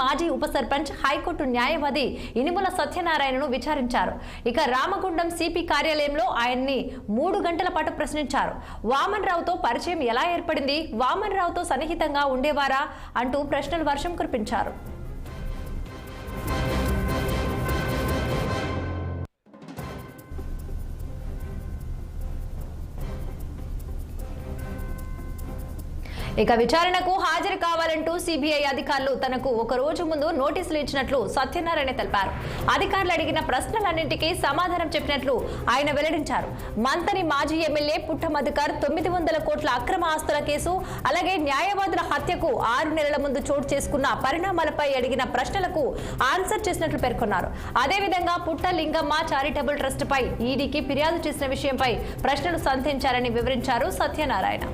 మాజీ ఉప సర్పంచ్ హైకోర్టు న్యాయవాది ఇనుముల సత్యనారాయణను విచారించారు. ఇక రామగుండం సిపి కార్యాలయంలో ఆయన్ని 3 గంటల పాటు ప్రశ్నించారు. వామన్ రావుతో పరిచయం ఎలా ఏర్పడింది, వామన్ రావుతో సన్నిహితంగా ఉండేవారా అంటూ ప్రశ్నల వర్షం కురిపించారు. ఇక విచారణకు హాజరు కావాలంటూ సిబిఐ అధికారులు తనకు ఒక రోజు ముందు నోటీసులు ఇచ్చినట్లు సత్యనారాయణ తెలిపారు. అధికారులు అడిగిన ప్రశ్నలన్నింటికీ సమాధానం చెప్పినట్లు ఆయన వెల్లడించారు. మంతని మాజీ ఎమ్మెల్యే పుట్ట మధుకర్ 900 కోట్ల అక్రమ ఆస్తుల కేసు, అలాగే న్యాయవాదుల హత్యకు 6 నెలల ముందు చోటు చేసుకున్న పరిణామాలపై అడిగిన ప్రశ్నలకు ఆన్సర్ చేసినట్లు పేర్కొన్నారు. అదేవిధంగా పుట్ట లింగమ్మ చారిటబుల్ ట్రస్ట్ పై ఈడీకి ఫిర్యాదు చేసిన విషయంపై ప్రశ్నలు సంధించారని వివరించారు సత్యనారాయణ.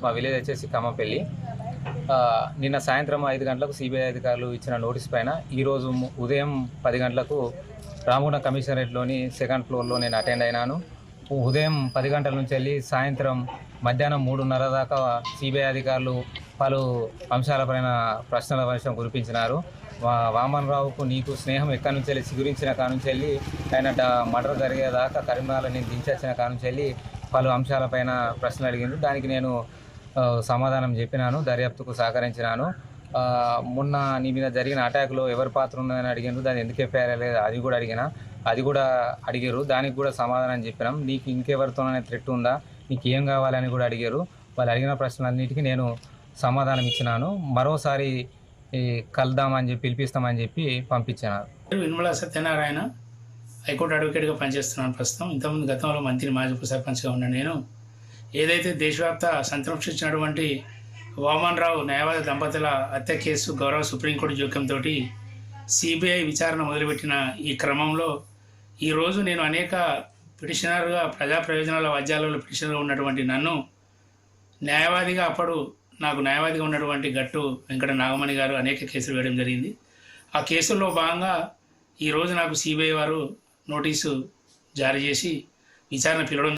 మా విలేజ్ వచ్చేసి కమ్మపల్లి. నిన్న సాయంత్రం 5 గంటలకు సిబిఐ అధికారులు ఇచ్చిన నోటీస్ పైన ఈరోజు ఉదయం 10 గంటలకు రామగుండం కమిషనరేట్లోని 2nd ఫ్లోర్లో నేను అటెండ్ అయినాను. ఉదయం 10 గంటల నుంచి వెళ్ళి సాయంత్రం మధ్యాహ్నం 3:30 దాకా సిబిఐ అధికారులు పలు అంశాలపైన ప్రశ్నల వర్షం కురిపించినారు. వామన్ రావుకు నీకు స్నేహం ఎక్కడి నుంచి వెళ్ళి చిగురించిన కానుంచి వెళ్ళి ఆయన మర్డర్ జరిగేదాకా కరీంనగర్లో నేను దించొచ్చిన కానుంచి వెళ్ళి పలు అంశాలపైన ప్రశ్నలు అడిగిండు. దానికి నేను సమాధానం చెప్పినాను, దర్యాప్తుకు సహకరించినాను. మొన్న నీ మీద జరిగిన అటాక్లో ఎవరి పాత్ర ఉన్నదని అడిగారు, దాన్ని ఎందుకు ఎఫ్ఐఆర్ లేదు అది కూడా అడిగారు. దానికి కూడా సమాధానం చెప్పినాం. నీకు ఇంకెవరితోనే థ్రెట్ ఉందా, నీకు ఏం కావాలని కూడా అడిగారు. వాళ్ళు అడిగిన ప్రశ్నలన్నిటికీ నేను సమాధానం ఇచ్చినాను. మరోసారి కలుద్దామని చెప్పి పిలిపిస్తామని చెప్పి పంపించినారు. ఇనుముల సత్యనారాయణ, హైకోర్టు అడ్వకేట్గా పనిచేస్తున్నాను ప్రస్తుతం. ఇంతకుముందు గతంలో మంత్రి మాజీ ఉప సర్పంచ్గా ఉన్న నేను ఏదైతే దేశవ్యాప్త సంతృప్తించినటువంటి వామన్ రావు న్యాయవాద దంపతుల హత్య కేసు గౌరవ సుప్రీంకోర్టు జోక్యంతో సిబిఐ విచారణ మొదలుపెట్టిన ఈ క్రమంలో ఈరోజు నేను అనేక పిటిషనర్గా ప్రజా ప్రయోజనాల వాద్యాలలో పిటిషనర్గా ఉన్నటువంటి నన్ను న్యాయవాదిగా అప్పుడు నాకు న్యాయవాదిగా ఉన్నటువంటి గట్టు వెంకట నాగమణి గారు అనేక కేసులు వేయడం జరిగింది. ఆ కేసుల్లో భాగంగా ఈరోజు నాకు సిబిఐ వారు నోటీసు జారీ చేసి విచారణ పిలవడం